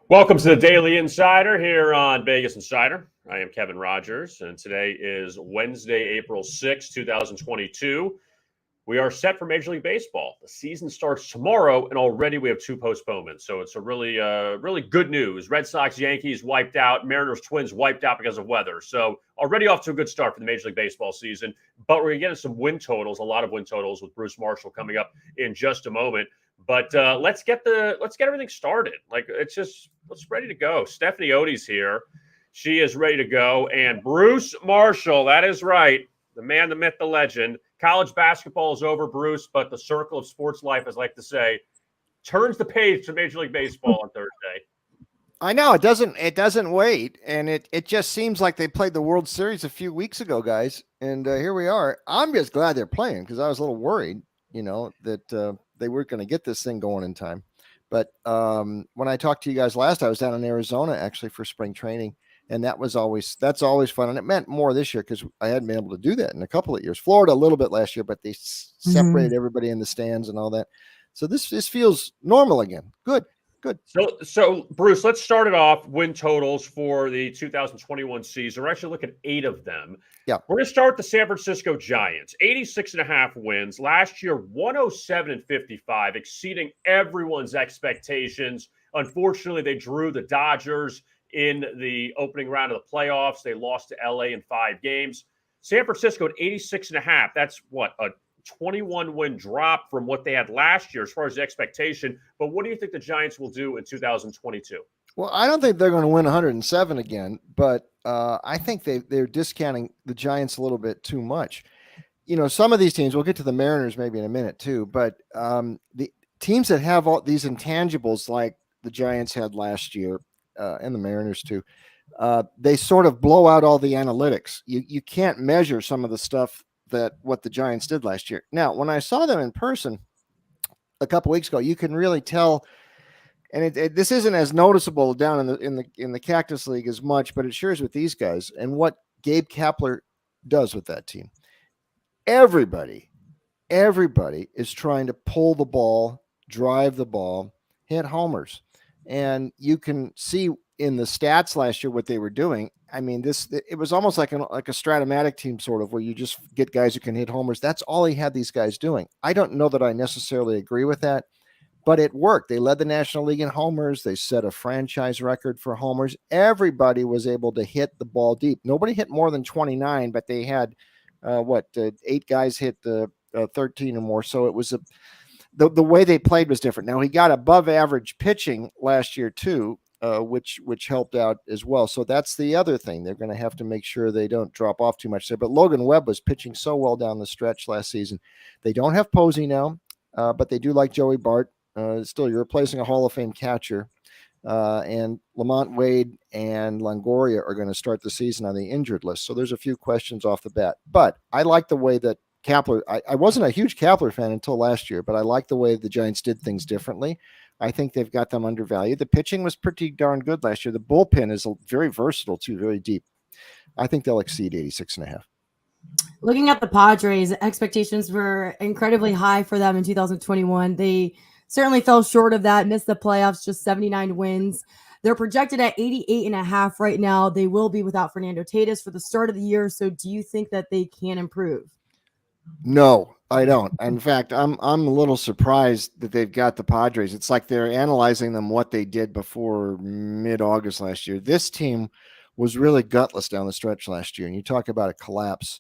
Welcome to the Daily Insider here on Vegas Insider. I am Kevin Rogers, and today is Wednesday, April 6, 2022. We are set for Major League Baseball. The season starts tomorrow, and already we have two postponements. So it's a really good news. Red Sox, Yankees wiped out. Mariners, Twins wiped out because of weather. So already off to a good start for the Major League Baseball season. But we're going to get some win totals, a lot of win totals with Bruce Marshall coming up in just a moment. But let's get everything started. Let's ready to go. Stephanie Otey's here. She is ready to go. And Bruce Marshall, that is right. The man, the myth, the legend. College basketball is over, Bruce, but the circle of sports life, as I like to say, turns the page to Major League Baseball on Thursday. I know it doesn't wait, and it just seems like they played the World Series a few weeks ago, guys, and here we are. I'm just glad they're playing because I was a little worried, that they weren't going to get this thing going in time. But when I talked to you guys last, I was down in Arizona actually for spring training. And that's always fun. And it meant more this year because I hadn't been able to do that in a couple of years. Florida a little bit last year, but they separated everybody in the stands and all that. So this feels normal again. Good. So Bruce, let's start it off. Win totals for the 2021 season. We're actually looking at 8 of them. Yeah. We're going to start with the San Francisco Giants. 86.5 wins. Last year, 107-55, exceeding everyone's expectations. Unfortunately, they drew the Dodgers in the opening round of the playoffs. They lost to LA in 5 games. San Francisco at 86.5. That's what, a 21-win drop from what they had last year as far as the expectation. But what do you think the Giants will do in 2022? Well, I don't think they're going to win 107 again, but I think they're discounting the Giants a little bit too much. Some of these teams, we'll get to the Mariners maybe in a minute too, but the teams that have all these intangibles like the Giants had last year, and the Mariners too, they sort of blow out all the analytics. You can't measure some of the stuff what the Giants did last year. Now, when I saw them in person a couple weeks ago, you can really tell, and this isn't as noticeable down in the Cactus League as much, but it sure is with these guys and what Gabe Kapler does with that team. Everybody is trying to pull the ball, drive the ball, hit homers. And you can see in the stats last year what they were doing. I mean, it was almost like a Stratomatic team sort of where you just get guys who can hit homers. That's all he had these guys doing. I don't know that I necessarily agree with that, but it worked. They led the National League in homers. They set a franchise record for homers. Everybody was able to hit the ball deep. Nobody hit more than 29, but they had 8 guys hit 13 or more. So it was the way they played was different. Now he got above average pitching last year too, which helped out as well. So that's the other thing. They're going to have to make sure they don't drop off too much there. But Logan Webb was pitching so well down the stretch last season. They don't have Posey now, but they do like Joey Bart. Still, you're replacing a Hall of Fame catcher. And Lamont Wade and Longoria are going to start the season on the injured list. So there's a few questions off the bat. But I like the way that Kapler, I wasn't a huge Kapler fan until last year, but I like the way the Giants did things differently. I think they've got them undervalued. The pitching was pretty darn good last year. The bullpen is very versatile too, very deep. I think they'll exceed 86.5. Looking at the Padres, expectations were incredibly high for them in 2021. They certainly fell short of that, missed the playoffs, just 79 wins. They're projected at 88.5 right now. They will be without Fernando Tatis for the start of the year. So do you think that they can improve? No, I don't. In fact, I'm a little surprised that they've got the Padres. It's like they're analyzing them what they did before mid-August last year. This team was really gutless down the stretch last year. And you talk about a collapse.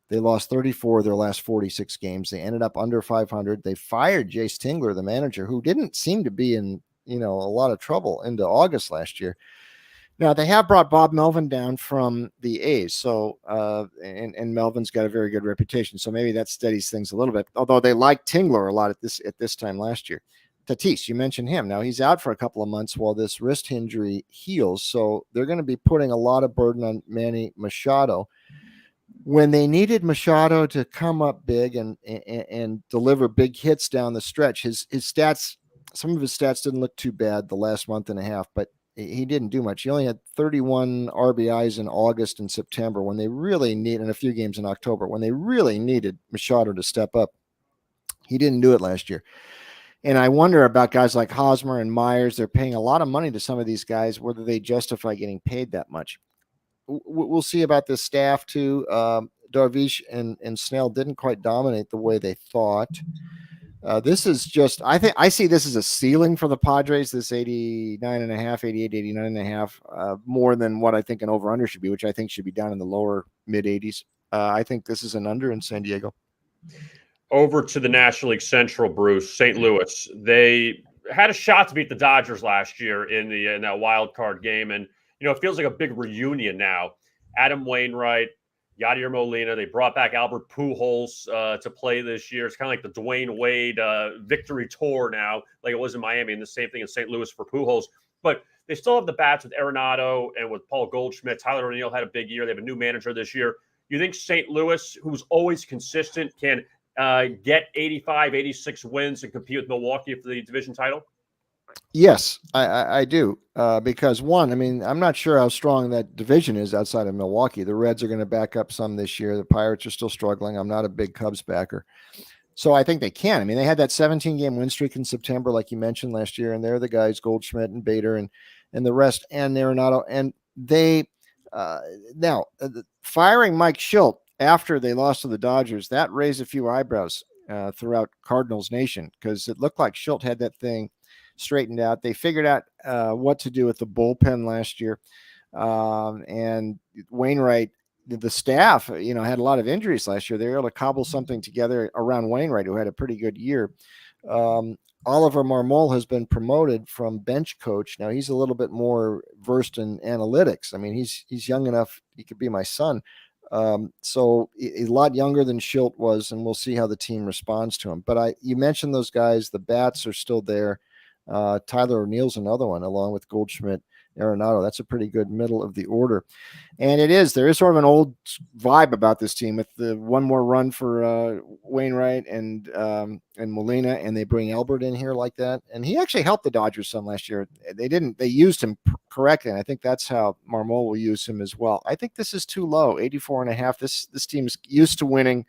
They lost 34 of their last 46 games. They ended up under 500. They fired Jace Tingler, the manager, who didn't seem to be in, a lot of trouble into August last year. Now, they have brought Bob Melvin down from the A's, so and Melvin's got a very good reputation, so maybe that steadies things a little bit, although they liked Tingler a lot at this time last year. Tatis, you mentioned him. Now, he's out for a couple of months while this wrist injury heals, so they're going to be putting a lot of burden on Manny Machado. When they needed Machado to come up big and deliver big hits down the stretch, his stats, some of his stats didn't look too bad the last month and a half, but he didn't do much. He only had 31 RBIs in August and September when they really need, and a few games in October when they really needed Machado to step up. He didn't do it last year. And I wonder about guys like Hosmer and Myers. They're paying a lot of money to some of these guys, whether they justify getting paid that much. We'll see about this staff too. Darvish and Snell didn't quite dominate the way they thought. This is just, I think I see this as a ceiling for the Padres, this 89.5, 88, 89.5, more than what I think an over-under should be, which I think should be down in the lower mid-80s. I think this is an under in San Diego. Over to the National League Central, Bruce, St. Louis. They had a shot to beat the Dodgers last year in that wild card game. And, it feels like a big reunion now. Adam Wainwright, Yadier Molina. They brought back Albert Pujols to play this year. It's kind of like the Dwayne Wade victory tour now, like it was in Miami, and the same thing in St. Louis for Pujols. But they still have the bats with Arenado and with Paul Goldschmidt. Tyler O'Neill had a big year. They have a new manager this year. You think St. Louis, who's always consistent, can get 85, 86 wins and compete with Milwaukee for the division title? Yes, I do. Because one, I mean, I'm not sure how strong that division is outside of Milwaukee. The Reds are going to back up some this year. The Pirates are still struggling. I'm not a big Cubs backer. So I think they can. I mean, they had that 17-game win streak in September, like you mentioned last year, and they're the guys, Goldschmidt and Bader and the rest, and Arenado. And they now firing Mike Schilt after they lost to the Dodgers, that raised a few eyebrows throughout Cardinals Nation, because it looked like Schilt had that thing straightened out. They figured out what to do with the bullpen last year. And Wainwright, the staff, had a lot of injuries last year. They were able to cobble something together around Wainwright, who had a pretty good year. Oliver Marmol has been promoted from bench coach. Now he's a little bit more versed in analytics. I mean, he's young enough. He could be my son. So a lot younger than Schilt was, and we'll see how the team responds to him. But you mentioned those guys. The bats are still there. Tyler O'Neill's another one, along with Goldschmidt, Arenado. That's a pretty good middle of the order. And there is sort of an old vibe about this team with the one more run for Wainwright and Molina, and they bring Albert in here like that. And he actually helped the Dodgers some last year. They used him correctly, and I think that's how Marmol will use him as well. I think this is too low, 84.5. This team's used to winning.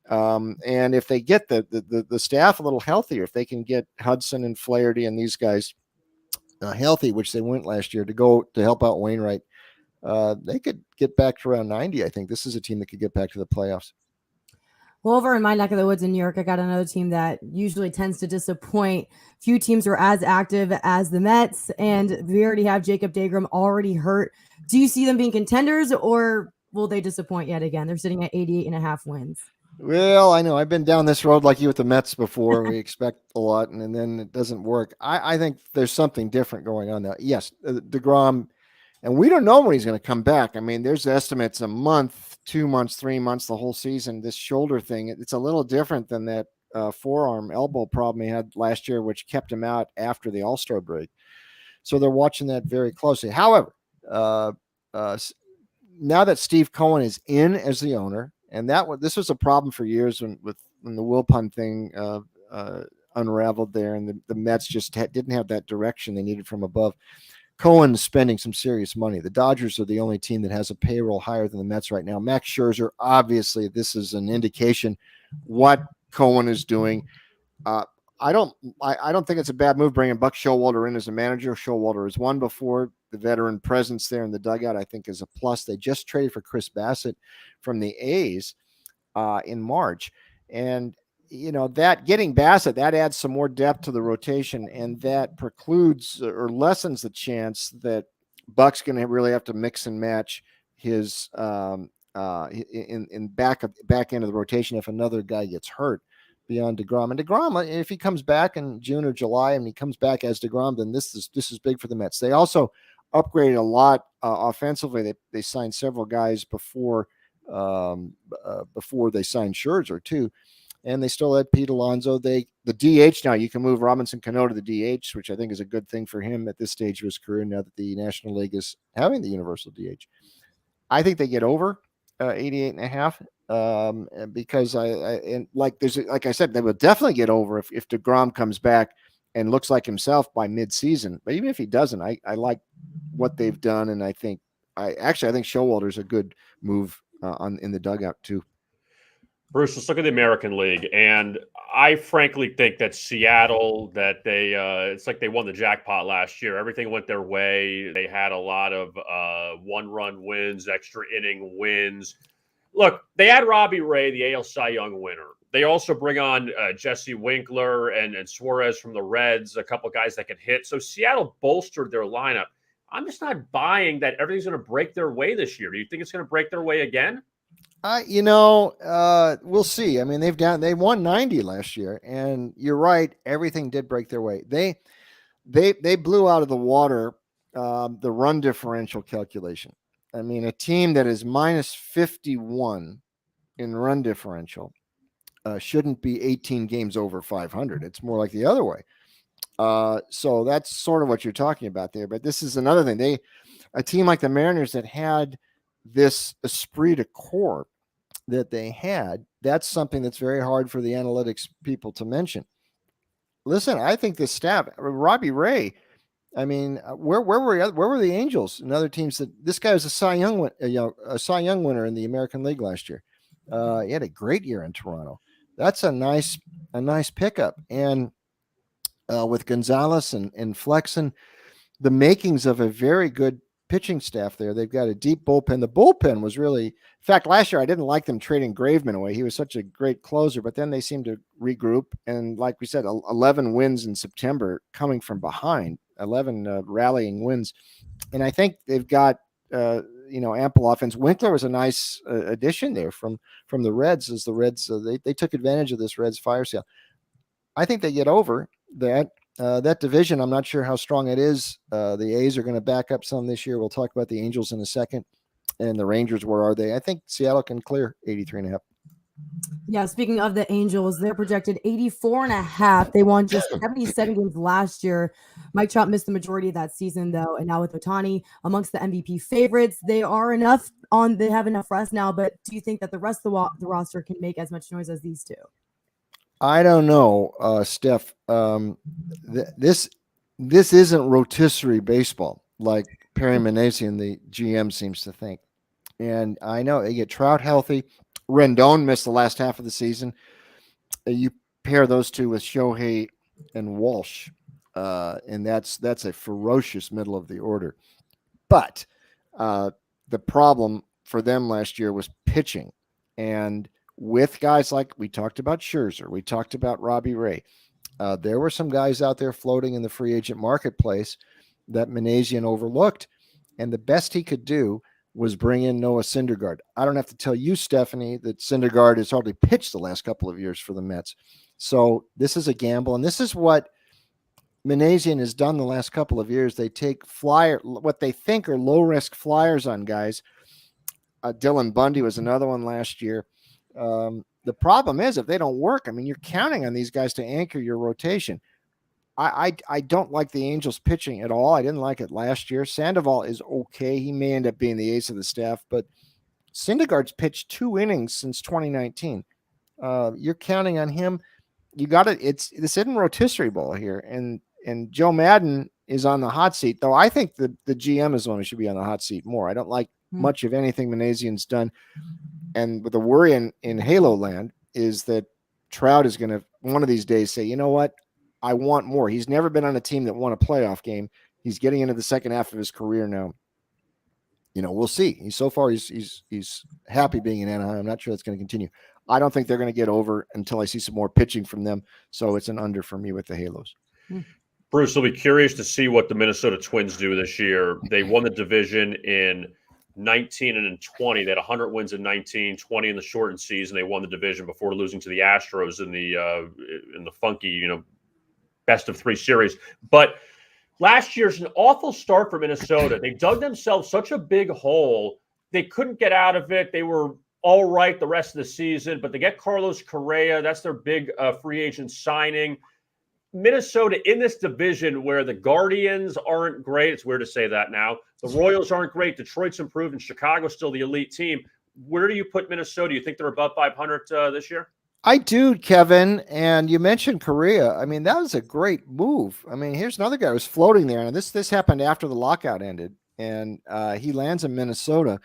And if they get the staff a little healthier, if they can get Hudson and Flaherty and these guys healthy, which they went last year, to help out Wainwright, they could get back to around 90. I think this is a team that could get back to the playoffs. Well, over in my neck of the woods in New York, I got another team that usually tends to disappoint. Few teams are as active as the Mets, and we already have Jacob deGrom already hurt. Do you see them being contenders, or will they disappoint yet again? They're sitting at 88.5 wins. Well, I know I've been down this road like you with the Mets before. We expect a lot, and then it doesn't work. I think there's something different going on now. Yes, deGrom, and we don't know when he's going to come back. I mean, there's estimates a month, 2 months, 3 months, the whole season. This shoulder thing, it's a little different than that forearm elbow problem he had last year, which kept him out after the All-Star break. So they're watching that very closely. However, now that Steve Cohen is in as the owner, and this was a problem for years when the Wilpon thing unraveled there, and the Mets just didn't have that direction they needed from above. Cohen's spending some serious money. The Dodgers are the only team that has a payroll higher than the Mets right now. Max Scherzer, obviously, this is an indication what Cohen is doing. I don't think it's a bad move bringing Buck Showalter in as a manager. Showalter has won before. The veteran presence there in the dugout, I think, is a plus. They just traded for Chris Bassett from the A's in March. And, that getting Bassett, that adds some more depth to the rotation, and that precludes or lessens the chance that Buck's going to really have to mix and match his in back end of the rotation if another guy gets hurt beyond deGrom. And deGrom, if he comes back in June or July and he comes back as deGrom, then this is big for the Mets. They also upgraded a lot offensively. They signed several guys before they signed Scherzer too, and they still had Pete Alonso. The DH, now you can move Robinson Cano to the DH, which I think is a good thing for him at this stage of his career. Now that the National League is having the universal DH, I think they get over 88.5 because like I said, they will definitely get over if deGrom comes back and looks like himself by mid-season. But even if he doesn't, I like what they've done, and I think Showalter's a good move in the dugout too. Bruce, let's look at the American League, and I frankly think that Seattle, that they, it's like they won the jackpot last year. Everything went their way. They had a lot of one-run wins, extra inning wins. Look, they had Robbie Ray, the AL Cy Young winner. They also bring on Jesse Winkler and Suarez from the Reds, a couple guys that can hit. So Seattle bolstered their lineup. I'm just not buying that everything's going to break their way this year. Do you think it's going to break their way again? We'll see. I mean, they won 90 last year, and you're right. Everything did break their way. They blew out of the water the run differential calculation. I mean, a team that is minus 51 in run differential shouldn't be 18 games over 500. It's more like the other way. So that's sort of what you're talking about there. But this is another thing. A team like the Mariners that had this esprit de corps that they had, that's something that's very hard for the analytics people to mention. Listen, I think the staff, Robbie Ray, I mean, where were the Angels and other teams that this guy was a Cy Young winner in the American League last year. He had a great year in Toronto. That's a nice pickup. And with Gonzalez and Flexen, the makings of a very good pitching staff there. They've got a deep bullpen. The bullpen was really, in fact, last year I didn't like them trading Graveman away. He was such a great closer, but then they seemed to regroup. And like we said, 11 wins in September coming from behind, 11 rallying wins. And I think they've got, ample offense. Winkler was a nice addition there from the Reds, as the Reds, they took advantage of this Reds fire sale. I think they get over that. That division, I'm not sure how strong it is. The A's are going to back up some this year. We'll talk about the Angels in a second. And the Rangers, where are they? I think Seattle can clear 83.5. Yeah, speaking of the Angels, they're projected 84.5. They won just 77 games last year. Mike Trout missed the majority of that season, though. And now with Otey amongst the MVP favorites, they have enough rest now. But do you think that the rest of the roster can make as much noise as these two? I don't know, Steph. This isn't rotisserie baseball like Perry Minasian, the GM, seems to think. And I know they get Trout healthy. Rendon missed the last half of the season. You pair those two with Shohei and Walsh, and that's a ferocious middle of the order. But the problem for them last year was pitching, and with guys like we talked about Scherzer, we talked about Robbie Ray. There were some guys out there floating in the free agent marketplace that Minasian overlooked, and the best he could do was bring in Noah Syndergaard. I don't have to tell you, Stephanie, that Syndergaard has hardly pitched the last couple of years for the Mets. So this is a gamble, and this is what Minasian has done the last couple of years. They take what they think are low-risk flyers on guys. Dylan Bundy was another one last year. The problem is if they don't work, I mean, you're counting on these guys to anchor your rotation. I don't like the Angels pitching at all. I didn't like it last year. Sandoval is okay. He may end up being the ace of the staff, but Syndergaard's pitched 2 innings since 2019. You're counting on him. You got it. This isn't rotisserie ball here. And Joe Madden is on the hot seat, though I think the GM is the one who should be on the hot seat more. I don't like much of anything Minasian's done. And with the worry in Halo land is that Trout is going to one of these days say, you know what? I want more. He's never been on a team that won a playoff game. He's getting into the second half of his career now. We'll see. He's happy being in Anaheim. I'm not sure that's going to continue. I don't think they're going to get over until I see some more pitching from them. So it's an under for me with the Halos. Bruce, I'll be curious to see what the Minnesota Twins do this year. They won the division in 19 and in 20. They had 100 wins in 19, 20 in the shortened season. They won the division before losing to the Astros in the funky, best of 3 series. But last year's an awful start for Minnesota. They dug themselves such a big hole. They couldn't get out of it. They were all right the rest of the season, but they get Carlos Correa. That's their big free agent signing. Minnesota in this division where the Guardians aren't great. It's weird to say that now. The Royals aren't great. Detroit's improved, and Chicago's still the elite team. Where do you put Minnesota? You think they're above 500 this year? I do, Kevin. And you mentioned Correa. I mean, that was a great move. I mean, here's another guy who was floating there. And this happened after the lockout ended. And he lands in Minnesota.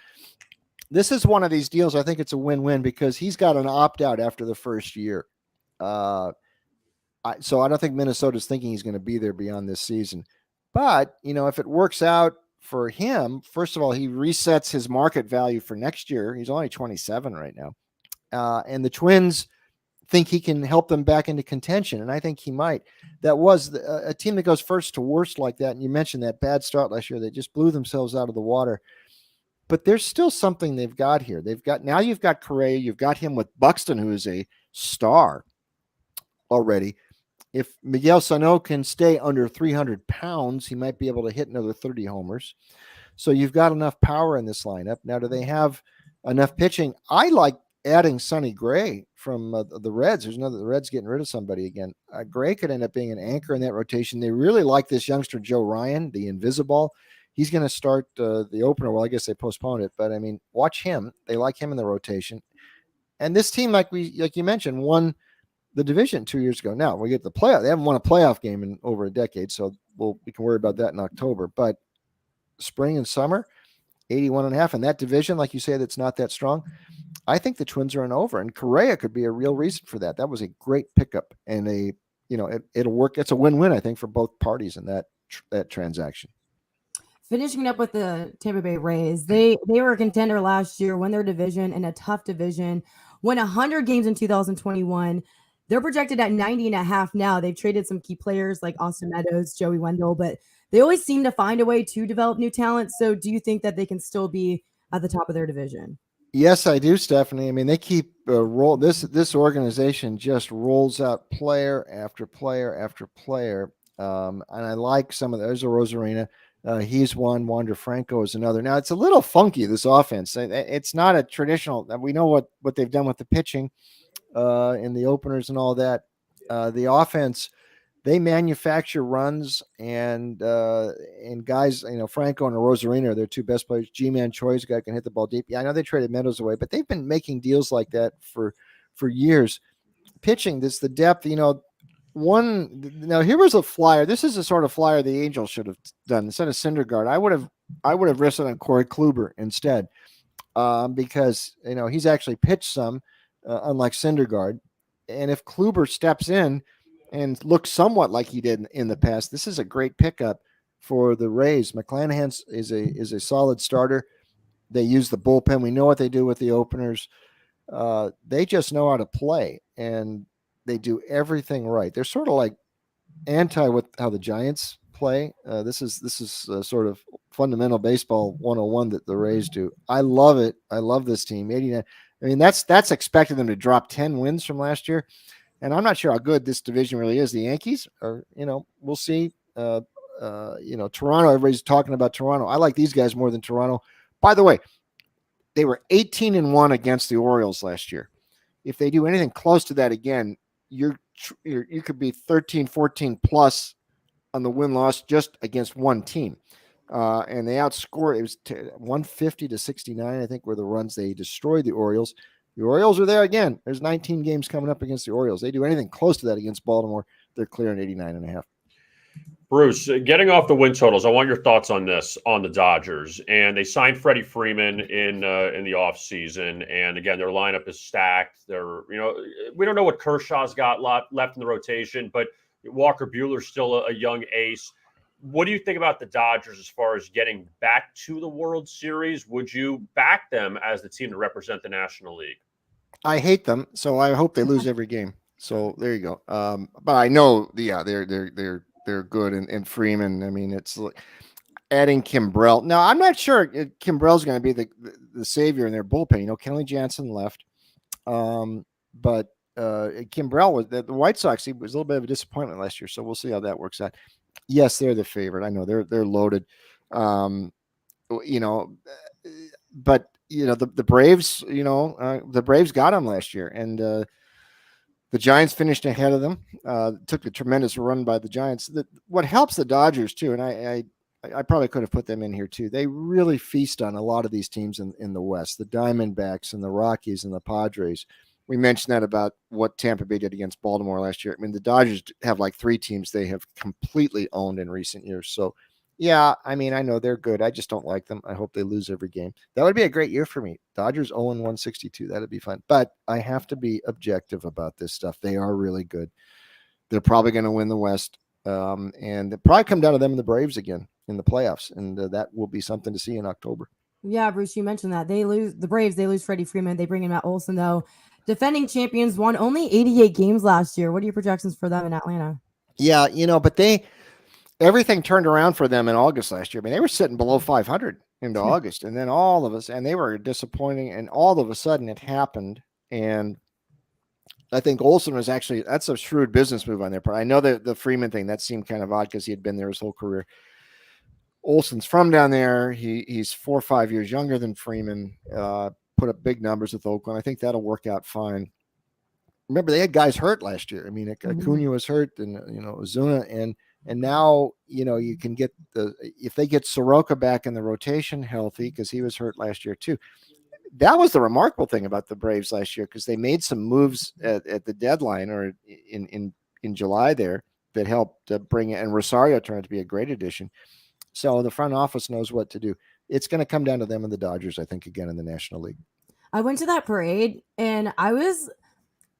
This is one of these deals. I think it's a win-win because he's got an opt-out after the first year. So I don't think Minnesota's thinking he's going to be there beyond this season. But, if it works out for him, first of all, he resets his market value for next year. He's only 27 right now. And the Twins think he can help them back into contention, and I think he might. That was a team that goes first to worst like that, and you mentioned that bad start last year. They just blew themselves out of the water. But there's still something they've got here. Now you've got Correa, you've got him with Buxton, who is a star already. If Miguel Sano can stay under 300 pounds, he might be able to hit another 30 homers. So you've got enough power in this lineup. Now, do they have enough pitching? I like adding Sonny Gray from the Reds. There's another, the Reds getting rid of somebody again. Gray could end up being an anchor in that rotation. They really like this youngster, Joe Ryan, the Invisible. He's going to start the opener. Well, I guess they postponed it, but I mean, watch him. They like him in the rotation. And this team, like you mentioned, won the division 2 years ago. Now we get the playoff. They haven't won a playoff game in over a decade, so we can worry about that in October. But spring and summer, 81.5, and that division, like you say, that's not that strong. I think the Twins are an over, and Correa could be a real reason for that. That was a great pickup, and it'll work. It's a win-win, I think, for both parties in that transaction. Finishing up with the Tampa Bay Rays, they were a contender last year, won their division in a tough division, won 100 games in 2021. They're projected at 90.5 now. They've traded some key players like Austin Meadows, Joey Wendell, but they always seem to find a way to develop new talent. So do you think that they can still be at the top of their division? Yes, I do, Stephanie. I mean, they keep this organization just rolls out player after player after player. And I like some of there's a Rosarina. He's one. Wander Franco is another. Now it's a little funky, this offense. It's not a traditional. We know what they've done with the pitching in the openers and all that. The offense, they manufacture runs and guys, Franco and Rosarina are their two best players. G-Man Choi's guy can hit the ball deep. Yeah, I know they traded Meadows away, but they've been making deals like that for years. Pitching, this the depth, Now here was a flyer. This is a sort of flyer the Angels should have done instead of Syndergaard. I would have risked it on Corey Kluber instead, because he's actually pitched some, unlike Syndergaard. And if Kluber steps in and looks somewhat like he did in the past, this is a great pickup for the Rays. McClanahan is a solid starter. They use the bullpen. We know what they do with the openers. They just know how to play, and they do everything right. They're sort of like with how the Giants play. This is sort of fundamental baseball 101 that the Rays do. I love it. I love this team. 89. I mean, that's expected them to drop 10 wins from last year. And I'm not sure how good this division really is. The Yankees are, we'll see. Toronto, everybody's talking about Toronto. I like these guys more than Toronto. By the way, they were 18-1 against the Orioles last year. If they do anything close to that again, you could be 13-14 plus on the win-loss just against one team. And they outscored. It was 150-69, I think, were the runs they destroyed the Orioles. The Orioles are there again. There's 19 games coming up against the Orioles. They do anything close to that against Baltimore, they're clearing 89.5. Bruce, getting off the win totals, I want your thoughts on this, on the Dodgers. And they signed Freddie Freeman in the offseason. And again, their lineup is stacked. We don't know what Kershaw's got left in the rotation, but Walker Buehler's still a young ace. What do you think about the Dodgers as far as getting back to the World Series? Would you back them as the team to represent the National League? I hate them, so I hope they lose every game. So there you go. But I know, they're good, and Freeman. I mean, it's like adding Kimbrel. Now, I'm not sure Kimbrel's going to be the savior in their bullpen. Kenley Jansen left, but Kimbrel was the White Sox. He was a little bit of a disappointment last year, so we'll see how that works out. Yes, they're the favorite. I know they're loaded. But the Braves. The Braves got them last year, and the Giants finished ahead of them. Took a tremendous run by the Giants. What helps the Dodgers too, and I probably could have put them in here too. They really feast on a lot of these teams in the West, the Diamondbacks and the Rockies and the Padres. We mentioned that about what Tampa Bay did against Baltimore last year. I mean, the Dodgers have like three teams they have completely owned in recent years. So Yeah, I mean, I know they're good. I just don't like them. I hope they lose every game. That would be a great year for me. Dodgers 0-162. That'd be fun. But I have to be objective about this stuff. They are really good. They're probably going to win the West. And they'll probably come down to them and the Braves again in the playoffs. And that will be something to see in October. Yeah, Bruce, you mentioned that. They lose the Braves, they lose Freddie Freeman. They bring in Matt Olson, though. Defending champions won only 88 games last year. What are your projections for them in Atlanta? Yeah, but everything turned around for them in August last year. I mean, they were sitting below 500 into August, and then and they were disappointing, and all of a sudden it happened. And I think Olson was that's a shrewd business move on their part. I know that the Freeman thing, that seemed kind of odd because he had been there his whole career. Olson's from down there. He's 4 or 5 years younger than Freeman, put up big numbers with Oakland. I think that'll work out fine. Remember, they had guys hurt last year. I mean, Acuna was hurt, and Ozuna, and now you can get if they get Soroka back in the rotation healthy, because he was hurt last year too. That was the remarkable thing about the Braves last year, because they made some moves at the deadline or in July there that helped bring it, and Rosario turned out to be a great addition. So the front office knows what to do. It's going to come down to them and the Dodgers, I think, again in the National League. I went to that parade and I was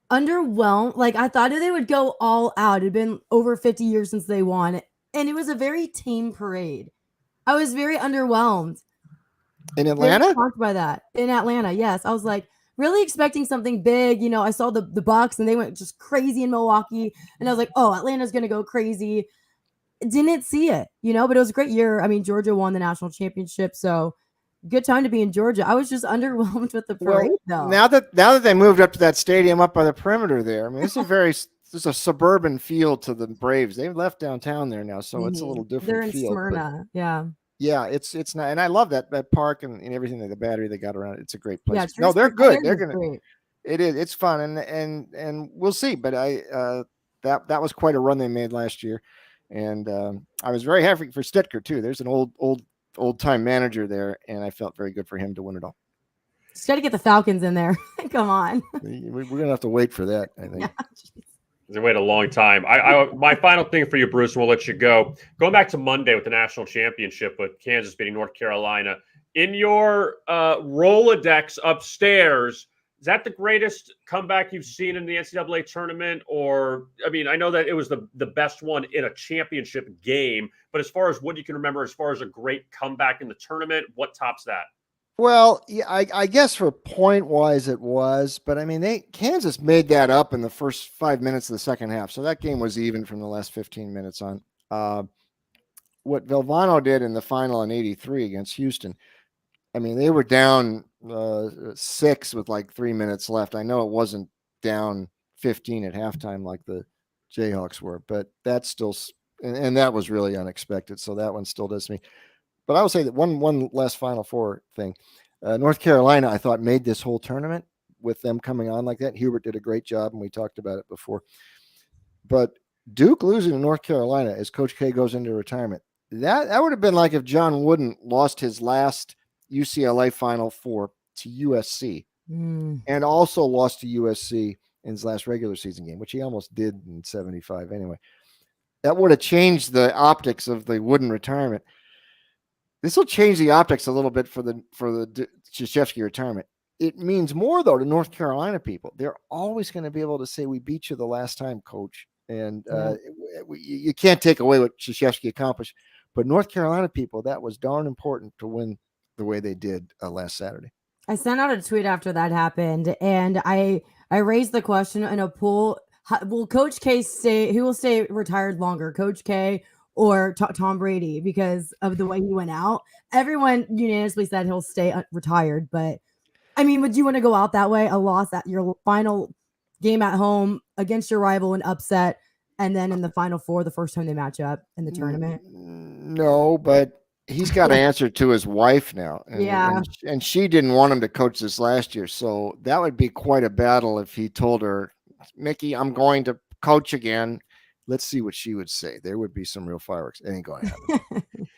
underwhelmed. Like, I thought they would go all out. It had been over 50 years since they won, and it was a very tame parade. I was very underwhelmed. In Atlanta? Talked by that. In Atlanta, yes. I was like really expecting something big. I saw the Bucks and they went just crazy in Milwaukee, and I was like, oh, Atlanta's going to go crazy. Didn't see it, but it was a great year. I mean, Georgia won the national championship, so good time to be in Georgia. I was just underwhelmed with the parade, though. Now that they moved up to that stadium up by the perimeter there, I mean, it's a suburban feel to the Braves. They've left downtown there now, so it's a little different. They're in feel, Smyrna, yeah. Yeah, it's not, and I love that park and everything, the battery they got around it. It's a great place. Yeah, no, they're good. They're gonna. Great. It is. It's fun, and we'll see. But that was quite a run they made last year, and I was very happy for Stitker too. There's an old time manager there, and I felt very good for him to win it all. Just got to get the Falcons in there. Come on. We're gonna have to wait for that, I think. Yeah, they wait a long time. My final thing for you, Bruce, and we'll let you go. Going back to Monday with the national championship with Kansas beating North Carolina. In your Rolodex upstairs, is that the greatest comeback you've seen in the NCAA tournament? Or, I mean, I know that it was the best one in a championship game, but as far as what you can remember, as far as a great comeback in the tournament, what tops that? Well, yeah, I guess for point wise it was, but I mean Kansas made that up in the first 5 minutes of the second half, so that game was even from the last 15 minutes on. What Valvano did in the final in '83 against Houston, I mean they were down 6 with like 3 minutes left. I know it wasn't down 15 at halftime like the Jayhawks were, but that's still and that was really unexpected. So that one still does me. But I will say that one last Final Four thing. North Carolina, I thought, made this whole tournament with them coming on like that. Hubert did a great job, and we talked about it before. But Duke losing to North Carolina as Coach K goes into retirement, that would have been like if John Wooden lost his last UCLA Final Four to USC and also lost to USC in his last regular season game, which he almost did in '75 anyway. That would have changed the optics of the Wooden retirement. This will change the optics a little bit for the Krzyzewski retirement. It means more, though, to North Carolina people. They're always going to be able to say, we beat you the last time, coach. And you can't take away what Krzyzewski accomplished. But North Carolina people, that was darn important to win the way they did last Saturday. I sent out a tweet after that happened, and I raised the question in a poll. Will Coach K who will stay retired longer, Coach K or Tom Brady, because of the way he went out? Everyone unanimously said he'll stay retired. But I mean, would you want to go out that way? A loss at your final game at home against your rival, and upset, and then in the Final Four, the first time they match up in the tournament? No, but he's got to answer to his wife now. And she didn't want him to coach this last year. So that would be quite a battle if he told her, Mickey, I'm going to coach again. Let's see what she would say. There would be some real fireworks. It ain't going to happen.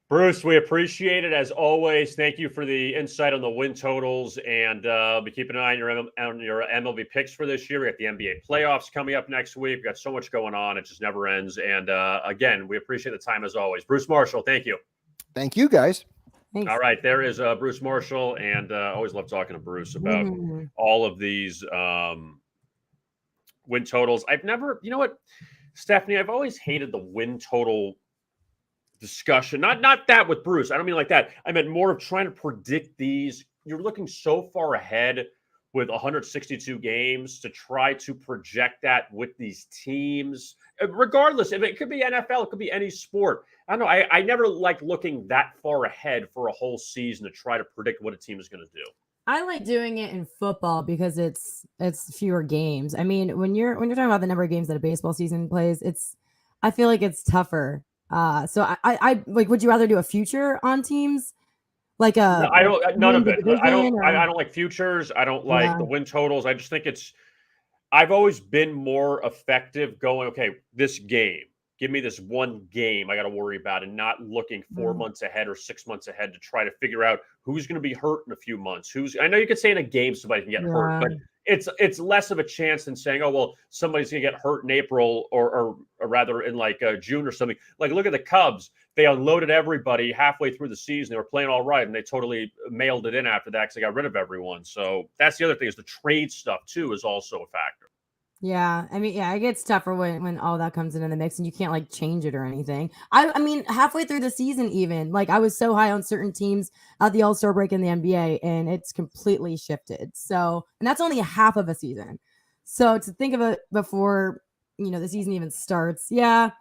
Bruce, we appreciate it as always. Thank you for the insight on the win totals, and be keeping an eye on your MLB picks for this year. We got the NBA playoffs coming up next week. We've got so much going on; it just never ends. And again, we appreciate the time as always. Bruce Marshall, thank you. Thank you, guys. Thanks. All right, there is Bruce Marshall, and always love talking to Bruce about all of these win totals. I've never, you know what, Stephanie, I've always hated the win total discussion. Not that with Bruce. I don't mean like that. I meant more of trying to predict these. You're looking so far ahead with 162 games to try to project that with these teams, regardless if it could be NFL, it could be any sport. I don't know. I never like looking that far ahead for a whole season to try to predict what a team is going to do. I like doing it in football because it's fewer games. I mean, when you're talking about the number of games that a baseball season plays, I feel like it's tougher. So I like, would you rather do a future on teams? Like No, I don't. None of it. I don't. or- I don't like futures. I don't like the win totals. I just think I've always been more effective going, okay, this game. Give me this one game I got to worry about, and not looking 4 months ahead or 6 months ahead to try to figure out who's going to be hurt in a few months. I know you could say in a game somebody can get hurt, but it's less of a chance than saying, oh, well, somebody's going to get hurt in April or rather in like June or something. Like, look at the Cubs. They unloaded everybody halfway through the season. They were playing all right, and they totally mailed it in after that because they got rid of everyone. So that's the other thing, is the trade stuff too is also a factor. Yeah, I mean, yeah, it gets tougher when all that comes into the mix and you can't like change it or anything. I mean, halfway through the season, even like I was so high on certain teams at the All-Star break in the NBA, and it's completely shifted. So, and that's only a half of a season. So to think of it before, the season even starts, yeah.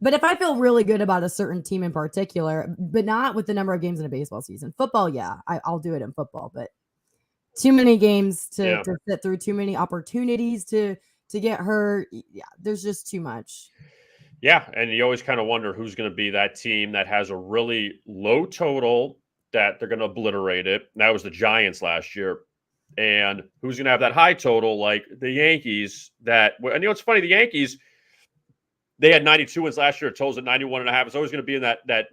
But if I feel really good about a certain team in particular, but not with the number of games in a baseball season, football, yeah, I'll do it in football, but too many games to sit through, too many opportunities to get hurt. Yeah, there's just too much. Yeah, and you always kind of wonder who's going to be that team that has a really low total that they're going to obliterate it. That was the Giants last year. And who's going to have that high total like the Yankees and it's funny, the Yankees, they had 92 wins last year. Totals at 91.5. It's always going to be in that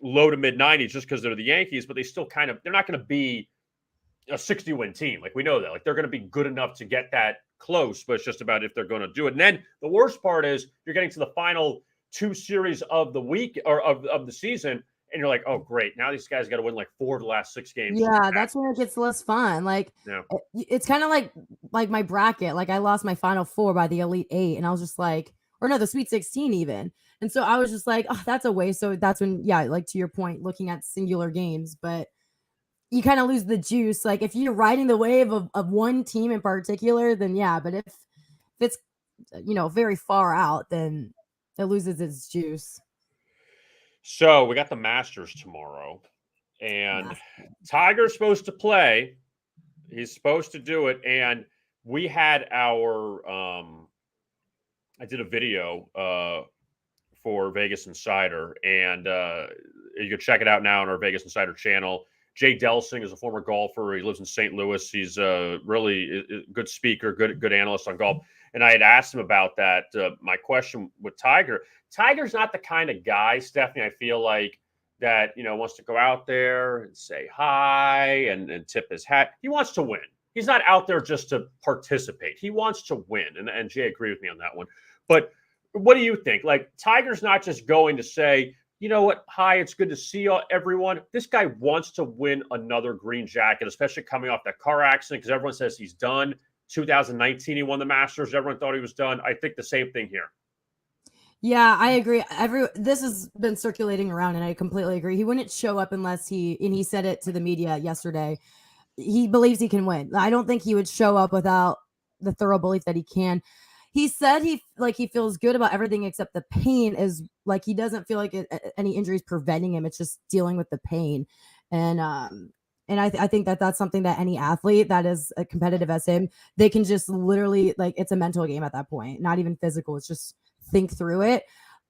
low to mid 90s just because they're the Yankees, but they're not going to be a 60-win team. Like, we know that. Like, they're going to be good enough to get that close, but it's just about if they're going to do it. And then the worst part is you're getting to the final two series of the week or of the season, and you're like, oh, great. Now these guys got to win like 4 of the last 6 games. Yeah, that's when it gets less fun. Like, it's kind of like my bracket. Like, I lost my final 4 by the Elite 8, and I was just like, or no, the Sweet 16 even. And so I was just like, oh, that's a waste. So that's when, like to your point, looking at singular games, but you kind of lose the juice. Like, if you're riding the wave of one team in particular, then yeah. But if it's, very far out, then it loses its juice. So we got the Masters tomorrow, and Tiger's supposed to play. He's supposed to do it. And we had I did a video for Vegas Insider, and you can check it out now on our Vegas Insider channel. Jay Delsing is a former golfer. He lives in St. Louis. He's a really good speaker, good analyst on golf. And I had asked him about that. My question with Tiger. Tiger's not the kind of guy, Stephanie, I feel like, that wants to go out there and say hi and tip his hat. He wants to win. He's not out there just to participate. He wants to win. And Jay agreed with me on that one. But what do you think? Like, Tiger's not just going to say, you know what? Hi, it's good to see everyone. This guy wants to win another green jacket, especially coming off that car accident, because everyone says he's done. 2019, he won the Masters. Everyone thought he was done. I think the same thing here. Yeah, I agree. This has been circulating around, and I completely agree. He wouldn't show up unless he said it to the media yesterday. He believes he can win. I don't think he would show up without the thorough belief that he can. He said he feels good about everything except the pain. Is like, he doesn't feel like any injuries preventing him. It's just dealing with the pain. And I think that's something that any athlete that is competitive as him, they can just literally, like, it's a mental game at that point, not even physical. It's just think through it.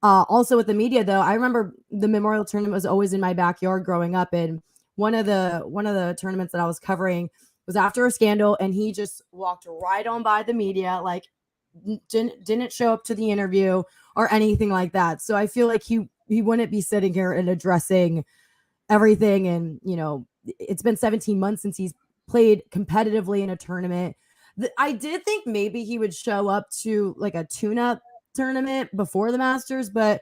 Also with the media though, I remember the Memorial Tournament was always in my backyard growing up. And one of the tournaments that I was covering was after a scandal, and he just walked right on by the media, like, didn't show up to the interview or anything like that. So I feel like he wouldn't be sitting here and addressing everything. And, it's been 17 months since he's played competitively in a tournament. I did think maybe he would show up to like a tune-up tournament before the Masters, but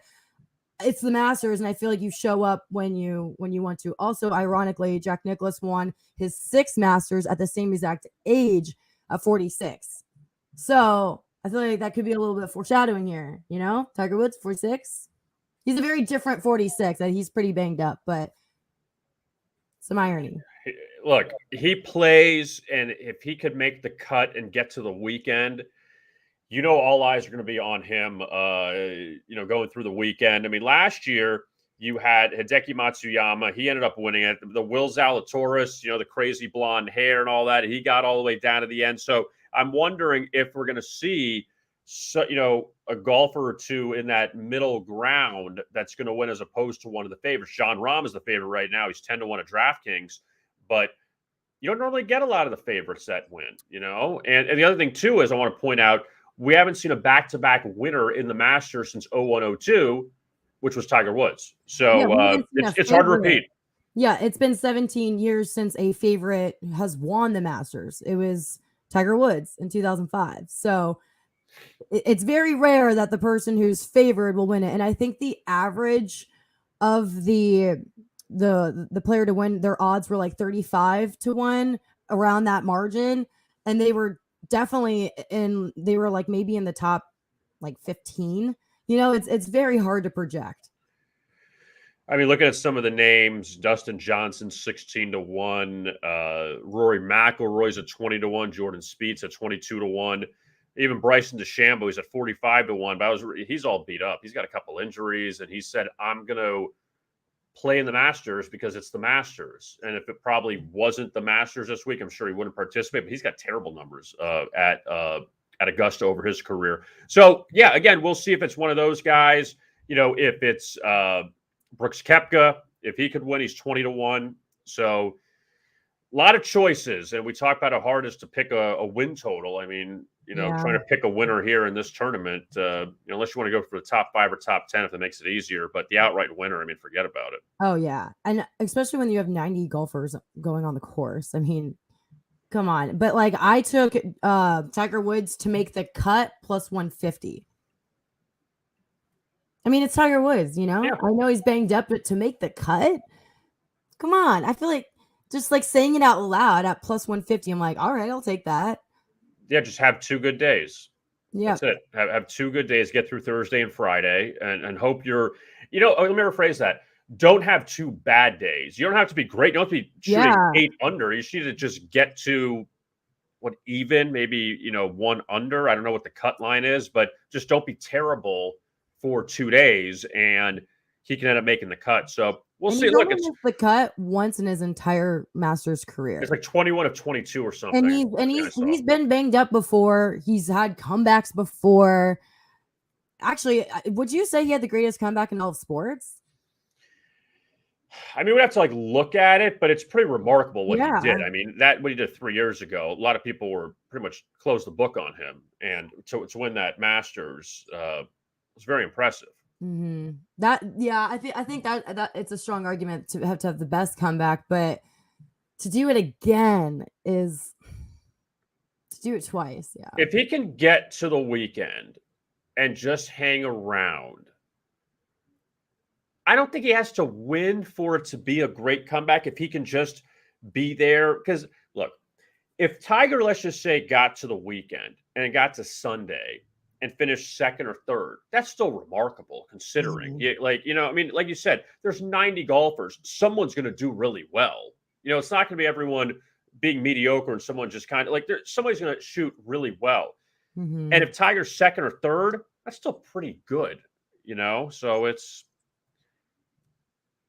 it's the Masters, and I feel like you show up when you want to. Also, ironically, Jack Nicklaus won his 6th Masters at the same exact age of 46. So I feel like that could be a little bit foreshadowing here. Tiger Woods, 46. He's a very different 46. He's pretty banged up, but some irony. Look, he plays, and if he could make the cut and get to the weekend, all eyes are going to be on him, going through the weekend. I mean, last year you had Hideki Matsuyama. He ended up winning it. The Will Zalatoris, the crazy blonde hair and all that, he got all the way down to the end. So I'm wondering if we're going to see, a golfer or two in that middle ground that's going to win as opposed to one of the favorites. Jon Rahm is the favorite right now. He's 10-1 at DraftKings. But you don't normally get a lot of the favorites that win, And the other thing, too, is I want to point out, we haven't seen a back-to-back winner in the Masters since 01-02, which was Tiger Woods. So it's hard to repeat. Yeah, it's been 17 years since a favorite has won the Masters. It was Tiger Woods in 2005. So it's very rare that the person who's favored will win it. And I think the average of the player to win, their odds were like 35-1, around that margin, and they were definitely they were like maybe in the top like 15. It's very hard to project. I mean, looking at some of the names, Dustin Johnson 16-1, Rory McIlroy's at 20-1, Jordan Spieth's at 22-1. Even Bryson DeChambeau, he's at 45-1, but he's all beat up. He's got a couple injuries, and he said, I'm going to play in the Masters because it's the Masters. And if it probably wasn't the Masters this week, I'm sure he wouldn't participate, but he's got terrible numbers at Augusta over his career. So, yeah, again, we'll see if it's one of those guys. If it's Brooks Koepka, if he could win, he's 20-1. So a lot of choices. And we talked about how hard it is to pick a win total. I mean, trying to pick a winner here in this tournament, unless you want to go for the top 5 or top 10, if it makes it easier. But the outright winner, I mean, forget about it. Oh, yeah. And especially when you have 90 golfers going on the course. I mean, come on. But like, I took Tiger Woods to make the cut plus 150. I mean, it's Tiger Woods, Yeah. I know he's banged up, but to make the cut, come on. I feel like just like saying it out loud at plus 150, I'm like, all right, I'll take that. Yeah, just have 2 good days. Yeah. That's it. Have 2 good days, get through Thursday and Friday, and hope you're, let me rephrase that. Don't have 2 bad days. You don't have to be great. You don't have to be shooting 8 under. You just need to just get to even, maybe, 1 under. I don't know what the cut line is, but just don't be terrible for 2 days, and he can end up making the cut. So we'll see. Look, it's the cut once in his entire Masters career. It's like 21 of 22 or something. And he's been banged up before. He's had comebacks before. Actually, would you say he had the greatest comeback in all of sports? I mean, we'd have to look at it, but it's pretty remarkable what he did. I mean, what he did 3 years ago, a lot of people were pretty much closed the book on him, and to win that Masters was very impressive. Mm-hmm. I think that it's a strong argument to have the best comeback, but to do it again is to do it twice. Yeah. If he can get to the weekend and just hang around, I don't think he has to win for it to be a great comeback. If he can just be there, because look, if Tiger, let's just say, got to the weekend and got to Sunday and finished 2nd or 3rd, that's still remarkable considering. I mean, like you said, there's 90 golfers. Someone's going to do really well. It's not going to be everyone being mediocre and someone just kind of somebody's going to shoot really well. Mm-hmm. And if Tiger's 2nd or 3rd, that's still pretty good, So it's,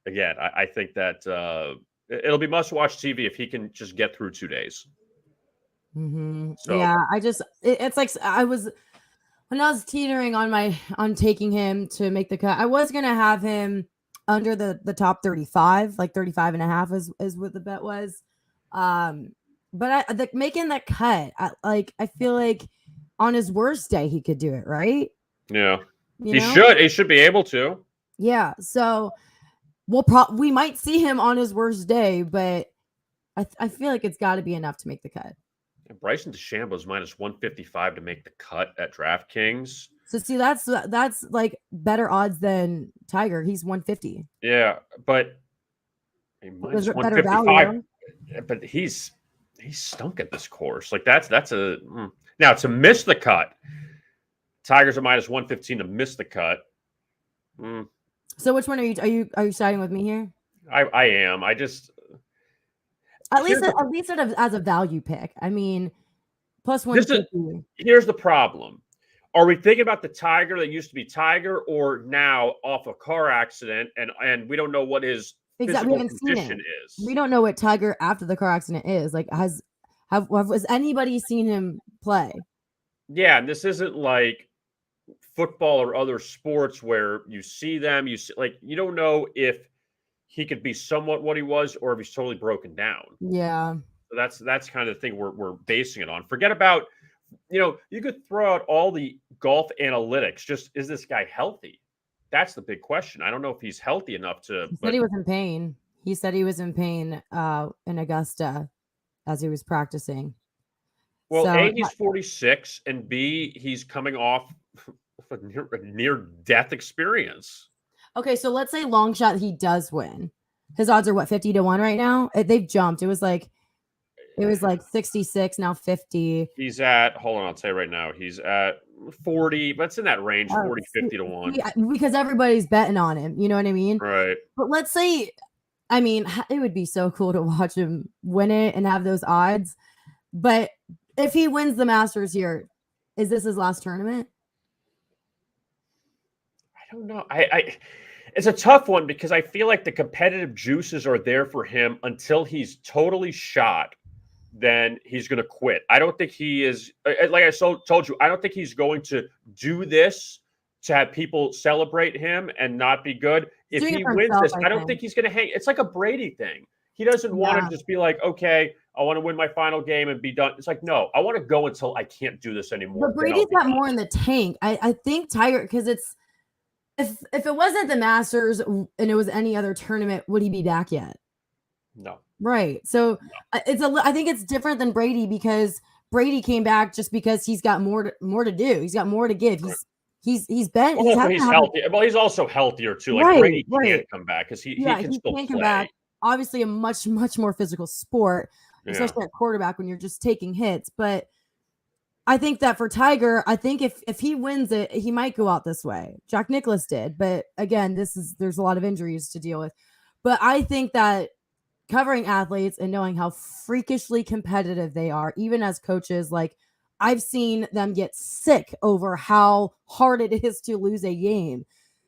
again, I think that it'll be must-watch TV if he can just get through 2 days. Mm-hmm. So, yeah, it's like when I was teetering on taking him to make the cut, I was going to have him under the top 35, like 35.5 is what the bet was. But making that cut, I feel like on his worst day, he could do it, right? Yeah. He should be able to. Yeah, so we might see him on his worst day, but I feel like it's got to be enough to make the cut. And Bryson DeChambeau's minus 155 to make the cut at DraftKings. So see, that's like better odds than Tiger. He's 150. Yeah, but minus Better 155. value. But he's stunk at this course. Like that's a now to miss the cut. Tigers are minus 115 to miss the cut. So which one are you siding with me here? I am. I just at least sort of as a value pick. I mean, plus 150. Here's the problem. Are we thinking about the Tiger that used to be Tiger, or now off a car accident, and we don't know what his physical condition is? We don't know what Tiger after the car accident is. Like, has anybody seen him play? Yeah, and this isn't like football or other sports where you see them. You don't know if he could be somewhat what he was, or if he's totally broken down. Yeah, so that's kind of the thing we're basing it on. Forget about. You could throw out all the golf analytics. Just, is this guy healthy? That's the big question. I don't know if he's healthy enough to. He said he was in pain. He said he was in pain in Augusta as he was practicing. Well, A, he's 46, and B, he's coming off a near-death experience. Okay, so let's say long shot he does win. His odds are what, 50-1 right now? They've jumped. It was like 66, now 50. He's at, hold on, I'll tell you right now. He's at 40, but it's in that range, 40, 50 to 1. Yeah, because everybody's betting on him. You know what I mean? Right. But let's say, I mean, it would be so cool to watch him win it and have those odds. But if he wins the Masters here, is this his last tournament? I don't know. It's a tough one because I feel like the competitive juices are there for him until he's totally shot. Then he's going to quit. I don't think he is, like I told you, I don't think he's going to do this to have people celebrate him and not be good. If he wins this, I don't think he's going to hang. It's like a Brady thing. He doesn't want to just be like, okay, I want to win my final game and be done. It's like, no, I want to go until I can't do this anymore. But Brady's got more in the tank. I think Tiger, because it's, if it wasn't the Masters and it was any other tournament, would he be back yet? No. Right. So I think it's different than Brady, because Brady came back just because he's got more to do. He's got more to give. He's been. He's healthy. Well, he's also healthier too. Like Brady can't come back because he can still play. Come back. Obviously, a much more physical sport, especially at quarterback when you're just taking hits. But I think that for Tiger, I think if he wins it, he might go out this way. Jack Nicklaus did, but again, there's a lot of injuries to deal with. But I think that covering athletes and knowing how freakishly competitive they are, even as coaches, like I've seen them get sick over how hard it is to lose a game.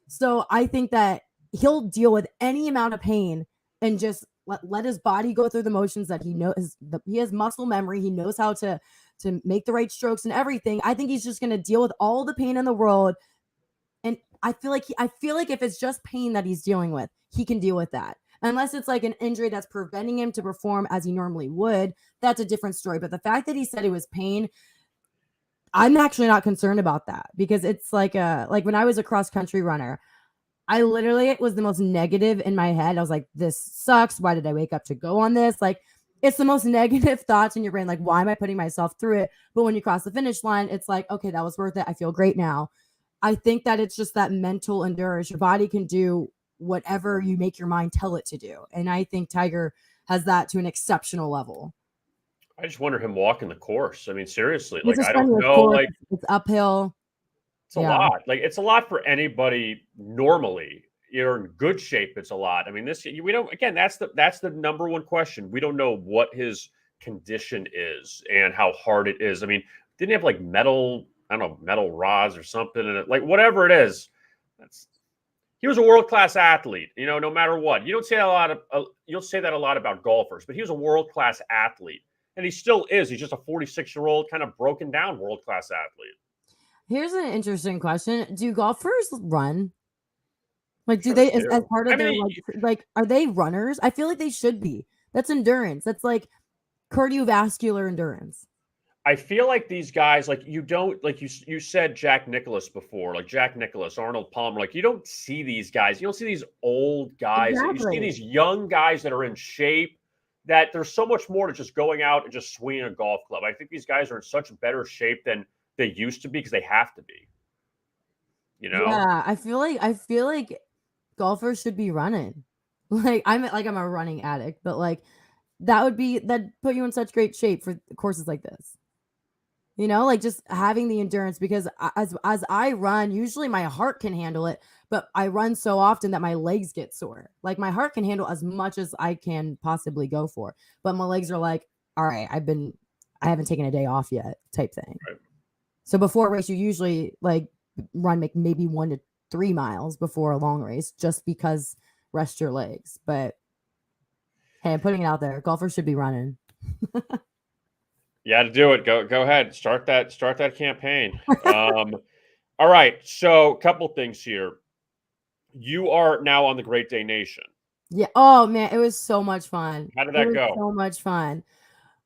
So I think that he'll deal with any amount of pain and just let his body go through the motions that he knows. He has muscle memory. He knows how to make the right strokes and everything. I think he's just going to deal with all the pain in the world. And I feel like if it's just pain that he's dealing with, he can deal with that. Unless it's like an injury that's preventing him to perform as he normally would, that's a different story. But the fact that he said it was pain, I'm actually not concerned about that, because it's like when I was a cross country runner, I literally, it was the most negative in my head. I was like, this sucks. Why did I wake up to go on this? Like, it's the most negative thoughts in your brain. Like, why am I putting myself through it? But when you cross the finish line, it's like, okay, that was worth it. I feel great now. I think that it's just that mental endurance. Your body can do whatever you make your mind tell it to do. And I think Tiger has that to an exceptional level. I just wonder him walking the course. I mean, seriously, like, I don't know, like, it's uphill. It's a lot. Like, it's a lot for anybody normally. You're in good shape. It's a lot. I mean, we don't, again, that's the number one question. We don't know what his condition is and how hard it is. I mean, didn't he have like metal rods or something? And like, whatever it is, he was a world-class athlete, no matter what. You don't say that you'll say that a lot about golfers, but he was a world-class athlete, and he still is. He's just a 46-year-old kind of broken down world-class athlete. Here's an interesting question. Do golfers run? Like, do they, as part of their, like, are they runners? I feel like they should be. That's endurance. That's like cardiovascular endurance. I feel like these guys, like you don't, like you said Jack Nicklaus before, like Jack Nicklaus, Arnold Palmer, like you don't see these guys. You don't see these old guys. You see Exactly. these young guys that are in shape. That there's so much more to just going out and just swinging a golf club. I think these guys are in such better shape than they used to be because they have to be. You know? Yeah, I feel like golfers should be running. Like I'm a running addict, but like that put you in such great shape for courses like this. You know, like just having the endurance because as I run, usually my heart can handle it, but I run so often that my legs get sore. Like my heart can handle as much as I can possibly go for, but my legs are like, all right, I haven't taken a day off yet, type thing. Right. So before a race, you usually like run maybe 1 to 3 miles before a long race, just because rest your legs. But hey, I'm putting it out there. Golfers should be running. You had to do it. Go ahead. Start that campaign. All right. So a couple things here. You are now on the Great Day Nation. Yeah. Oh man, it was so much fun. How did It that was go? so much fun.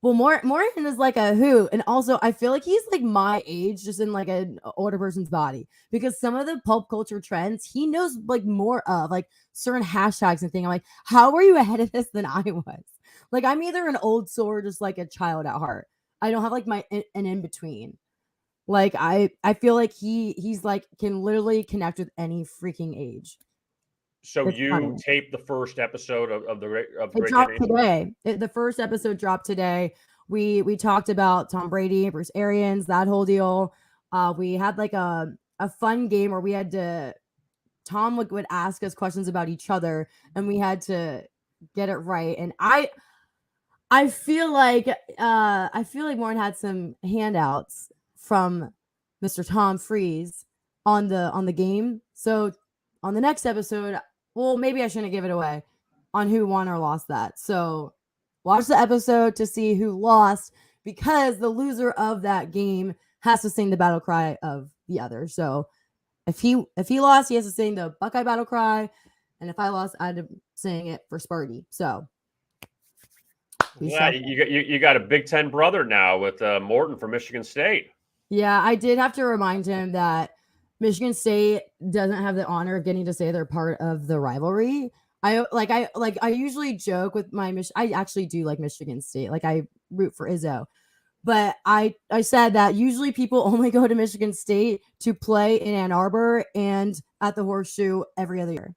Well, Morgan is like a hoot, and also I feel like he's like my age, just in like an older person's body, because some of the pulp culture trends he knows like more of, like certain hashtags and thing. I'm like, how are you ahead of this than I was? Like I'm either an old soul or just like a child at heart. I don't have like an in between. Like I feel like he's like can literally connect with any freaking age. So It's you funny. taped the first episode of the It Great Day dropped Nation? today. The first episode dropped today. We talked about Tom Brady, Bruce Arians, that whole deal. We had like a fun game where we had to Tom would ask us questions about each other, and we had to get it right. And I feel like Warren had some handouts from Mr. Tom Freeze on the game. So on the next episode, well, maybe I shouldn't give it away on who won or lost that. So watch the episode to see who lost, because the loser of that game has to sing the battle cry of the other. So if he lost, he has to sing the Buckeye battle cry, and if I lost, I had to sing it for Sparty. So Yeah, you got a Big Ten brother now with Morton from Michigan State. Yeah, I did have to remind him that Michigan State doesn't have the honor of getting to say they're part of the rivalry. I usually joke with I actually do like Michigan State. Like I root for Izzo. But I said that usually people only go to Michigan State to play in Ann Arbor and at the Horseshoe every other year.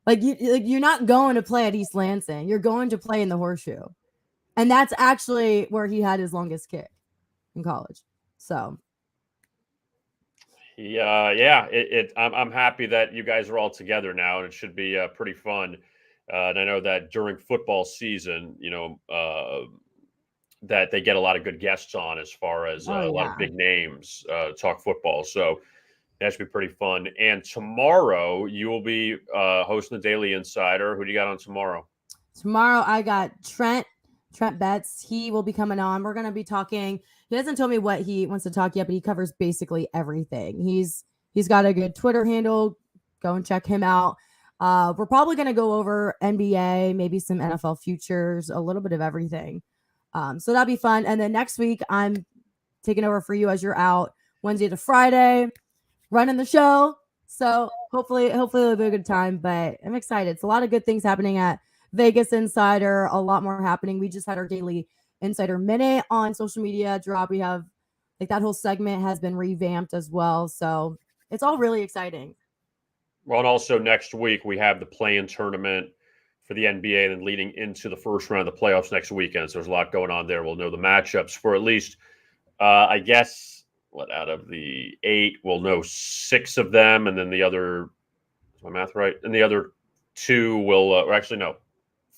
You're not going to play at East Lansing. You're going to play in the Horseshoe. And that's actually where he had his longest kick in college. So Yeah. I'm happy that you guys are all together now, and it should be pretty fun. And I know that during football season, that they get a lot of good guests on, as far as oh a lot of yeah. big names talk football. So that should be pretty fun. And tomorrow you will be hosting the Daily Insider. Who do you got on tomorrow? Tomorrow I got Trent Betts. He will be coming on. We're going to be talking. He hasn't told me what he wants to talk yet, but he covers basically everything. He's got a good Twitter handle. Go and check him out. We're probably going to go over NBA, maybe some NFL futures, a little bit of everything. So that'll be fun. And then next week I'm taking over for you as you're out Wednesday to Friday, running the show. So hopefully it'll be a good time, but I'm excited. It's a lot of good things happening at Vegas Insider, a lot more happening. We just had our daily Insider Minute on social media drop. We have like that whole segment has been revamped as well. So it's all really exciting. Well, and also next week we have the play-in tournament for the NBA, and then leading into the first round of the playoffs next weekend. So there's a lot going on there. We'll know the matchups for at least, I guess, out of the 8, we'll know 6 of them, and then the other, is my math right? And the other 2 will, or actually no,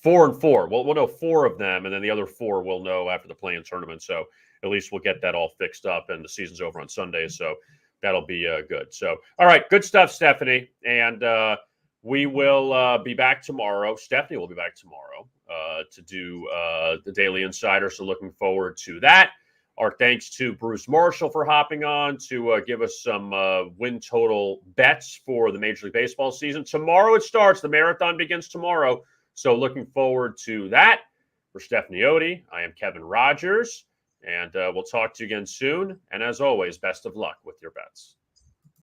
4 and 4. We'll know 4 of them, and then the other 4 we'll know after the play-in tournament. So at least we'll get that all fixed up, and the season's over on Sunday. So that'll be good. So, all right, good stuff, Stephanie. And we will be back tomorrow. Stephanie will be back tomorrow to do the Daily Insider. So looking forward to that. Our thanks to Bruce Marshall for hopping on to give us some win total bets for the Major League Baseball season. Tomorrow it starts. The marathon begins tomorrow. So looking forward to that. For Stephanie Otey, I am Kevin Rogers. And we'll talk to you again soon. And as always, best of luck with your bets.